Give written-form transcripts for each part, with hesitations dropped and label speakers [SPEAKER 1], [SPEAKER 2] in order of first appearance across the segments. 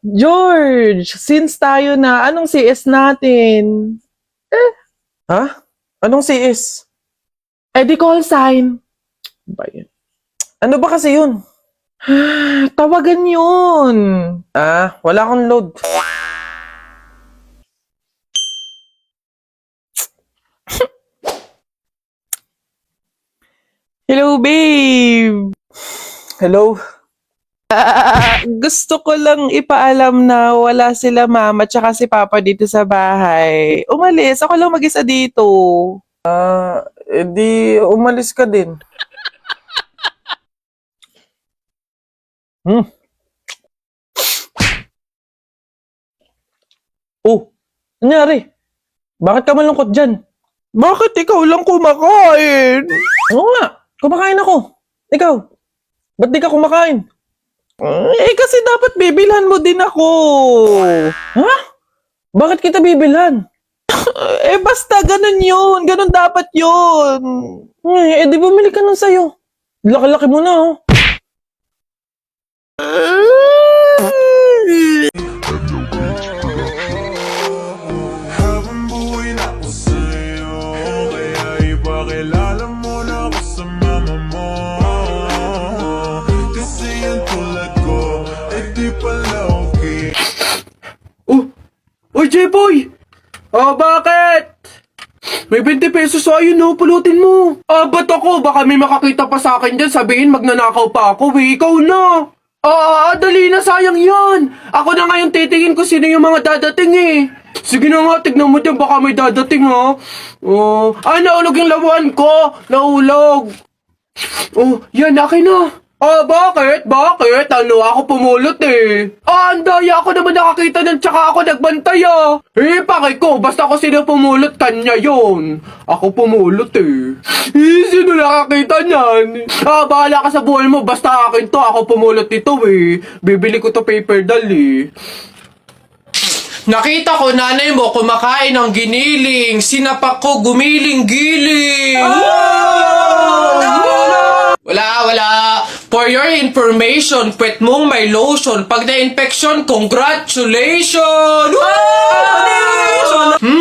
[SPEAKER 1] George, since tayo na, anong CS natin? Ha? Anong CS? Di call sign. Ba yun? Ano ba kasi yun? Tawagan yun. Wala akong load. Hello, babe. Hello. Gusto ko lang ipaalam na wala sila mama tsaka si papa dito sa bahay. Umalis. Ako lang mag-isa dito. Di umalis ka din. Oh, nangyari? Bakit ka malungkot dyan? Bakit ikaw lang kumakain? Oo nga, kumakain ako. Ikaw, ba't di ka kumakain? Kasi dapat bibilhan mo din ako. Ha? Bakit kita bibilhan? Basta ganun yun. Ganun dapat yun. Di bumili ka nun sa'yo. Laki-laki mo na, oh.
[SPEAKER 2] Habang buhay na ako sa'yo, kaya ipakilala mo na ako sa mama mo. Kasi yung tulad ko, di pala okay.
[SPEAKER 3] Uy, J-Boy! Bakit? May 20 pesos sa'yo, no? Pulutin mo. Ba't ako? Baka may makakita pa sa akin dyan, sabihin magnanakaw pa ako, ikaw na. Dali na, sayang yan. Ako na ngayon titingin ko sino yung mga dadating eh. Sige na nga, tignan mo dyan, baka may dadating ha. Naulog yung lawan ko. Naulog. Yan, akin na. Bakit? Bakit? Ako pumulot eh. Ang daya ako naman nakakita ng tsaka ako nagbantay ah. Pakay ko, basta ako sino pumulot, kanya yon. Ako pumulot eh. Sino nakakita niyan? Bahala ka sa buhay mo, basta akin to, ako pumulot nito eh. Bibili ko to paper doll eh. Nakita ko nanay mo kumakain ng giniling. Sinapak ko gumiling-giling. Wala. For your information, pwet mong may lotion. Pag na-infection, congratulations!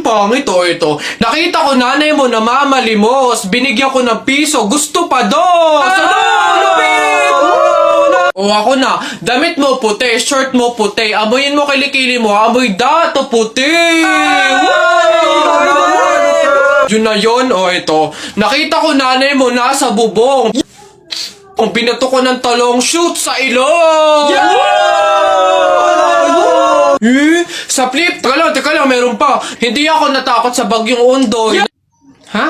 [SPEAKER 3] Pangit ito. Nakita ko nanay mo na mamalimos. Binigyan ko ng piso. Gusto pa dos! Ako na. Damit mo puti, shirt mo puti. Amoyin mo kilikili mo. Amoy dato puti! Yun na yun, ito. Nakita ko nanay mo nasa bubong. Kung binato ko ng talong, shoot sa ilong! Sa flip, teka lang, meron pa. Hindi ako natakot sa bagyong Ondoy. Ha?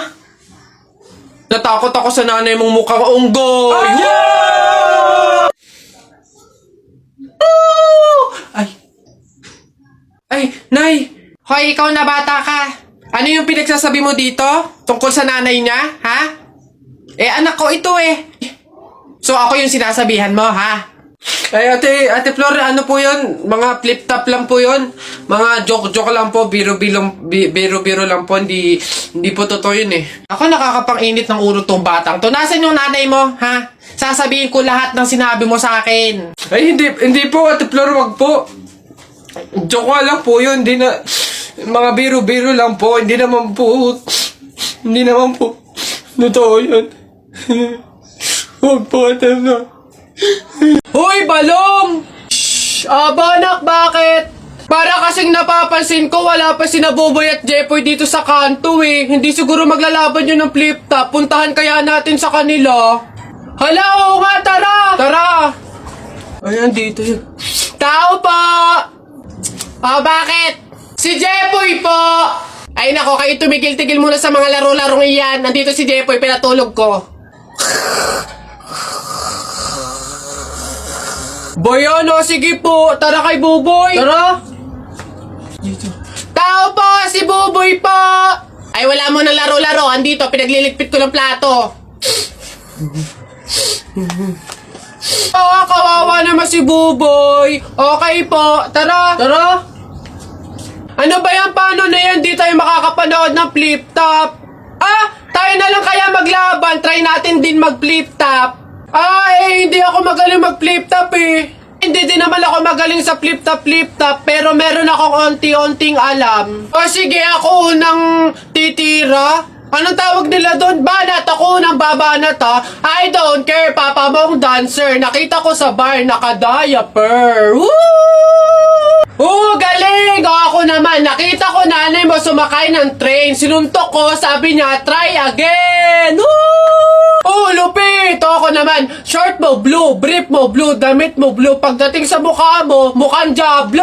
[SPEAKER 3] Natakot ako sa nanay mong mukhang unggoy. Ay, Nay! Hoy, ikaw na bata ka. Ano yung pinagsasabi mo dito? Tungkol sa nanay niya, ha? Anak ko ito eh. So ako yung sinasabihan mo, ha? Ay, ate Flor, ano po yun? Mga flip-top lang po yun. Mga joke-joke lang po, biro-biro lang po. Hindi po totoo yun eh. Ako nakakapang-init ng ulo tong batang to. Nasaan yung nanay mo, ha? Sasabihin ko lahat ng sinabi mo sa akin. Ay, hindi po, ate Flor, wag po. Joke lang po yun. Hindi na, mga biro-biro lang po. Hindi naman po totoo yun. Huwag po, ate Flor. Hoy, Balong! Shhh! Anak, bakit? Para kasing napapansin ko, wala pa si Naboboy at Jepoy dito sa kanto eh. Hindi siguro maglalaban yun ng flip-top. Puntahan kaya natin sa kanila. Hala, oo nga, tara! Ayan, dito yun. Tao po! Bakit? Si Jepoy po! Ay nako, kayo tumigil-tigil muna sa mga laro-larong iyan. Nandito si Jepoy, pinatulog ko. Boy, sige po. Tara kay Buboy. Tara. Dito. Tao po, si Buboy po. Ay, wala mo na laro-laro. Andito, pinagliligpit ko ng plato. Kawawa naman si Buboy. Okay po. Tara. Ano ba yan? Paano na yan? Di tayo makakapanood ng flip-top. Tayo na lang kaya maglaban. Try natin din mag-flip-top. Hindi ako magaling mag-flip-top eh. Hindi din naman ako magaling sa flip-top, pero meron akong onti-onting alam. O sige, ako unang titira. Anong tawag nila doon? Banat! Ako unang babanat ha. I don't care, papa mong dancer. Nakita ko sa bar, naka-diaper. Woo! Galing! O ako naman, nakita ko nanay mo sumakay ng train. Sinuntok ko, sabi niya, try again! Woo! Oh, lupit! O ako naman, short mo blue, brief mo blue, damit mo blue. Pagdating sa mukha mo, mukhang Diablo!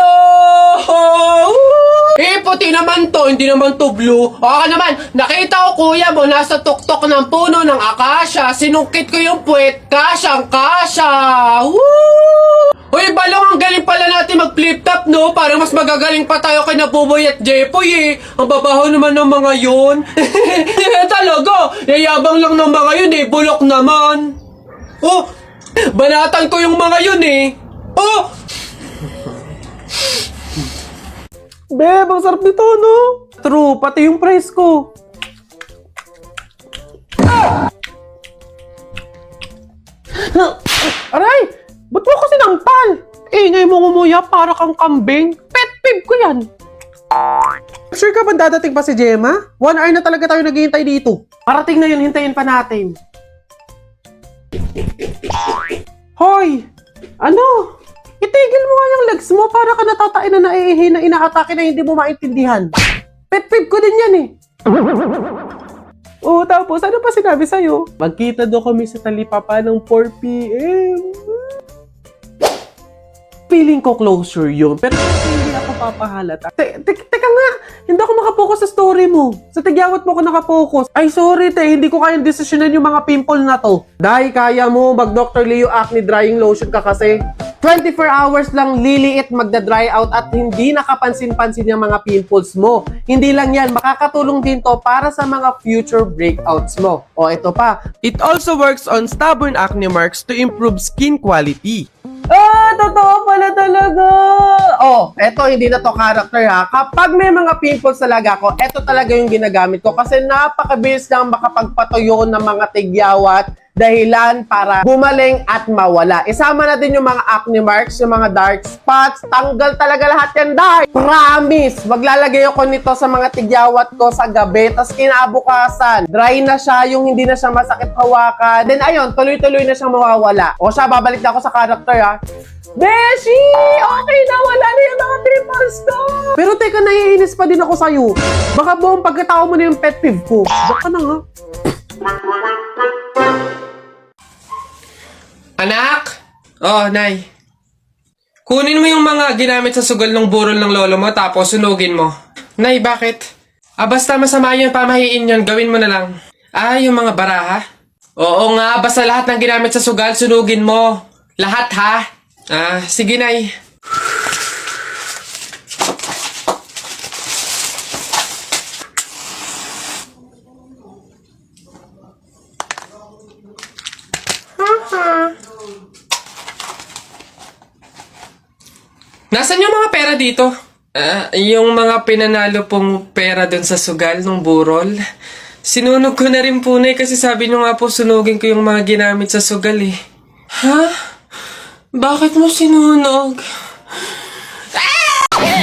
[SPEAKER 3] Eh, puti naman to, hindi naman to blue. O ako naman, nakita ko kuya mo nasa tuktok ng puno ng akasya. Sinungkit ko yung puwet, kasyang kasya! Woo! Uy, balong, ang galing pala natin mag-flip top, no? Parang mas magagaling pa tayo kay Nabuboy at Jepoy, eh. Ang babaho naman ng mga yun. Talaga, yayabang lang ng mga yun, eh. Bulok naman. Oh, banatan ko yung mga yun, eh. Oh!
[SPEAKER 1] Beb, ang sarap nito, no? True, pati yung price ko. Aray! Ba't mo ako sinampal? Ingay mo ngumuya para kang kambing. Pet peeve ko yan. Sure ka ba dadating pa si Gemma? 1 hour na talaga tayo naghihintay dito. Parating na yun, hintayin pa natin. Hoy! Ano? Itigil mo nga yung legs mo para ka natatain na naiihi na inaatake na hindi mo maintindihan. Pet peeve ko din yan eh. Oo, tapos ano pa sinabi sa'yo? Magkita daw kami sa Talipapa ng 4 p.m. Feeling ko closure yun, pero hindi ako papahalata. Teka nga, hindi ako makapokus sa story mo. Sa tigyawat mo ko nakapokus. Ay, sorry hindi ko kayang desisyonan yung mga pimple na to. Dahil kaya mo mag-Dr. Leo Acne Drying Lotion ka kasi 24 hours lang liliit magda-dry out at hindi nakapansin-pansin yung mga pimples mo. Hindi lang yan, makakatulong din to para sa mga future breakouts mo. O ito pa, it also works on stubborn acne marks to improve skin quality. Totoo pala talaga! Oh, eto hindi na to character ha. Kapag may mga pimples talaga ako, eto talaga yung ginagamit ko kasi napakabilis lang makapagpatuyo ng mga tigyawat dahilan para gumaling at mawala. Isama na din yung mga acne marks, yung mga dark spots, tanggal talaga lahat yan, dahil promise, maglalagay ako nito sa mga tigyawat ko sa gabi, tas kinabukasan, dry na siya, yung hindi na siya masakit hawakan, then ayun, tuloy-tuloy na siyang mawawala. O siya, babalik na ako sa character ha. Beshi! Okay na, wala na yung mga pimples ko! Pero teka, naiinis pa din ako sa'yo. Baka buong pagkatao mo na yung pet peeve ko. Baka na nga.
[SPEAKER 3] Anak? Oh, Nay. Kunin mo yung mga ginamit sa sugal ng burol ng lolo mo tapos sunugin mo. Nay, bakit? Basta masama yun, pamahiin yun, gawin mo na lang. Yung mga baraha? Oo nga, basta lahat ng ginamit sa sugal, sunugin mo. Lahat ha? Sige, Nay. Nasaan yung mga pera dito? Yung mga pinanalo pong pera dun sa sugal ng burol. Sinunog ko na rin po, Nay, kasi sabi nyo nga po sunugin ko yung mga ginamit sa sugal eh. Ha? Bakit mo sinunog?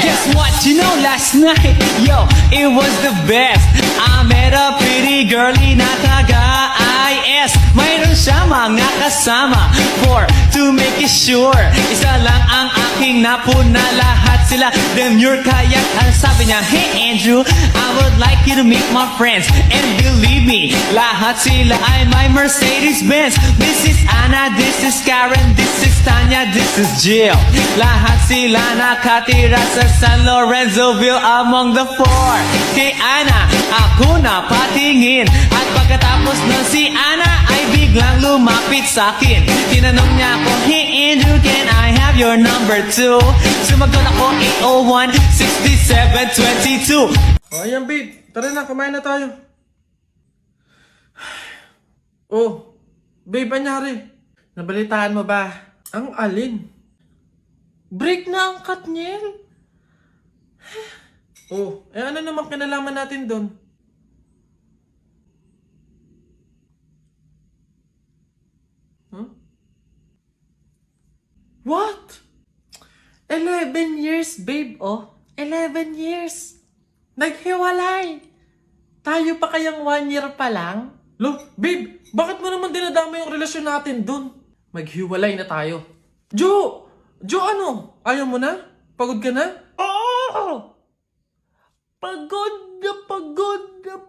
[SPEAKER 4] Guess what? You know, last night, yo, it was the best. I met a pretty girlie na taga-IS. Mayroon siya mga kasama for to make it sure. Isa lang ang aking napuna, lahat sila demure. Kaya ang sabi niya, hey Andrew, I would like you to meet my friends. And believe me, lahat sila ay my Mercedes-Benz. This is Anna, this is Karen, this is Tanya, this is Jill. Lahat sila nakatira sa San Lorenzoville among the four. Kay Ana, ako na patingin. At pagkatapos ng si Ana ay biglang lumapit sa akin. Tinanong niya ako, hey Andrew, can I have your number too? Sumagot ako 801-6722.
[SPEAKER 1] Ayan, babe. Tara na, kumain na tayo. Oh, babe, anyari? Nabalitaan mo ba? Ang alin? Break na ang Katniel. Oh, ano naman kinalaman natin doon? Huh? What? 11 years, babe, oh. 11 years. Naghiwalay. Tayo pa kayang 1 year pa lang? Lo, babe, bakit mo naman dinadama yung relasyon natin dun? Maghiwalay na tayo. Jo! Jo, ano? Ayaw mo na? Pagod ka na? Oo!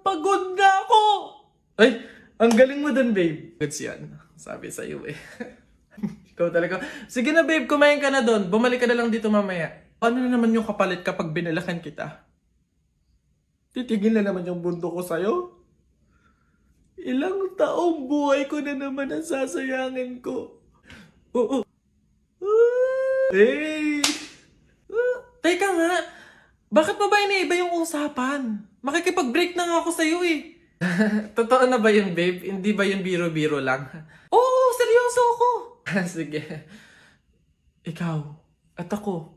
[SPEAKER 1] Pagod na ako! Ay, ang galing mo dun, babe. Goods yan. Sabi sa'yo eh. Ikaw talaga. Sige na, babe, kumain ka na dun. Bumalik ka na lang dito mamaya. Ano na naman yung kapalit kapag binalakan kita? Titigil na naman yung bundo ko sa'yo? Ilang taong buhay ko na naman ang sasayangin ko. Oo. Hey! Teka nga, bakit mo ba iniiba yung usapan? Makikipag-break na nga ako sa'yo eh. Totoo na ba yun, babe? Hindi ba yun biro-biro lang? Oo, seryoso ako. Sige. Ikaw at ako,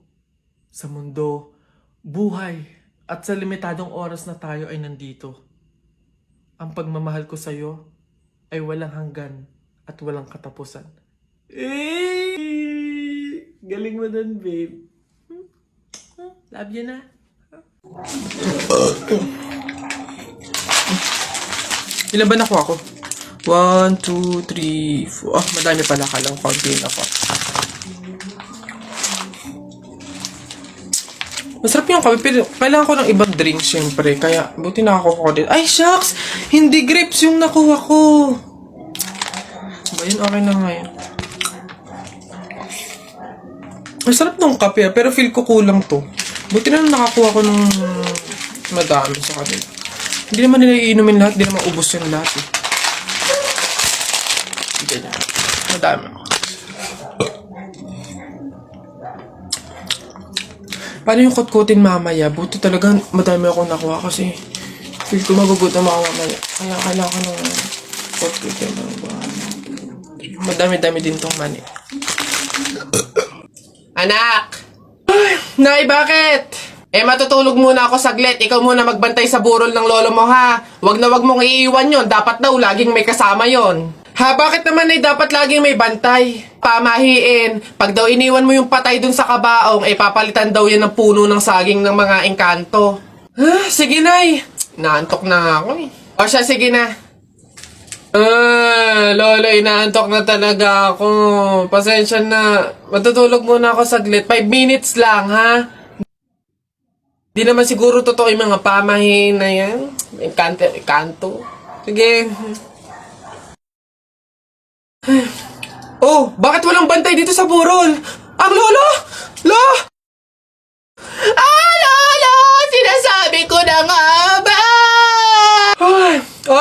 [SPEAKER 1] sa mundo, buhay, at sa limitadong oras na tayo ay nandito. Ang pagmamahal ko sa'yo ay walang hanggan at walang katapusan. Eh! Galing mo dun, babe. Love you na. Ilan ba nakuha ko? 1, 2, 3, 4. Ah, madami pala. Kala ko konti na ako. Masarap yung kape, pero kailangan ko ng ibang drink, syempre. Kaya, buti nakakuha ko din. Ay, shucks! Hindi grapes yung nakuha ko. Ba yun? Okay na nga yan. Masarap nung kape, pero feel ko kulang to. Buti na nakakuha ko ng madami sa kanila. Hindi naman nila iinumin lahat, hindi naman ubos yung lahat eh. Hindi na. Madami ako. Paano yung kutkutin mamaya? Buti talaga madami akong nakuha kasi feel ko magugutom ako mamaya. Kaya kailangan ko ng kutkutin. Madami-dami din tong mani. Anak! Ay, Nay, bakit? Matutulog muna ako saglit. Ikaw muna magbantay sa burol ng lolo mo, ha? Wag na wag mong iiwan yon. Dapat daw laging may kasama yon. Ha, bakit naman ay dapat laging may bantay? Pamahiin. Pag daw iniwan mo yung patay dun sa kabaong, papalitan daw yan ng puno ng saging ng mga engkanto. Sige, Nay. Naantok na nga ako eh. O siya, sige na. Lolo, inaantok na talaga ako. Pasensya na. Matutulog muna ako saglit. 5 minutes lang, ha? Di naman siguro totoo yung mga pamahiin na yan. Engkanto. Sige. Oh, bakit walang bantay dito sa burol? Ang lolo! Lolo! Sinasabi ko na nga ba?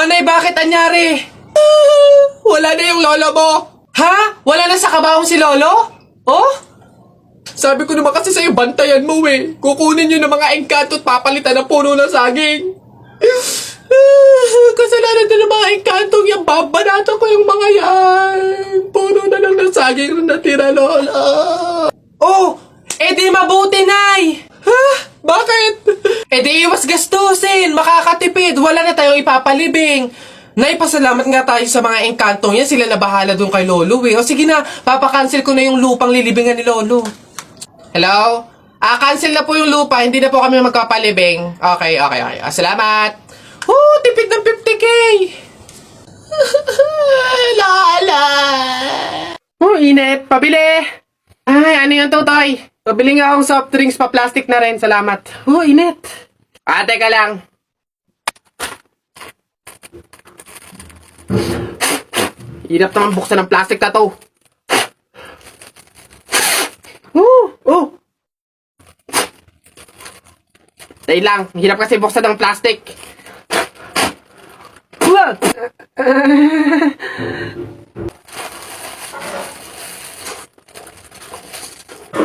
[SPEAKER 1] Nay, bakit anyari? Wala na yung lolo mo. Ha? Wala na sa kabaong si lolo? Oh? Sabi ko naman kasi sa'yo, bantayan mo eh. Kukunin nyo ng mga engkanto at papalitan ng puno ng saging. Kasalanan din ng mga engkantong yan. Babanatan ko yung mga yan. Puno na lang ng saging na natira, lola. Oh, di mabuti, Nay. Ha? Bakit? Di iwas gastusin. Makakatipid. Wala na tayong ipapalibing. Nay, pasalamat nga tayo sa mga engkantong yan. Sila na bahala dun kay lolo eh. O sige na, papakancel ko na yung lupang lilibingan ni lolo. Hello? Cancel na po yung lupa. Hindi na po kami magpapalibing. Okay. Salamat. Tipid ng 50K! Lala! Init. Pabili! Ay, ano yung tutoy? Pabili nga akong soft drinks pa plastic na rin. Salamat. Init. Teka lang. Hirap naman buksan ng plastic na to. Dahil lang. Hirap kasi buksan ng plastic.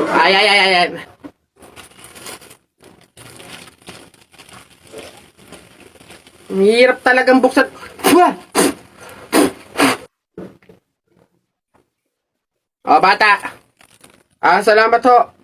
[SPEAKER 1] Ay. Hirap talagang buksan. Bata. Salamat ho.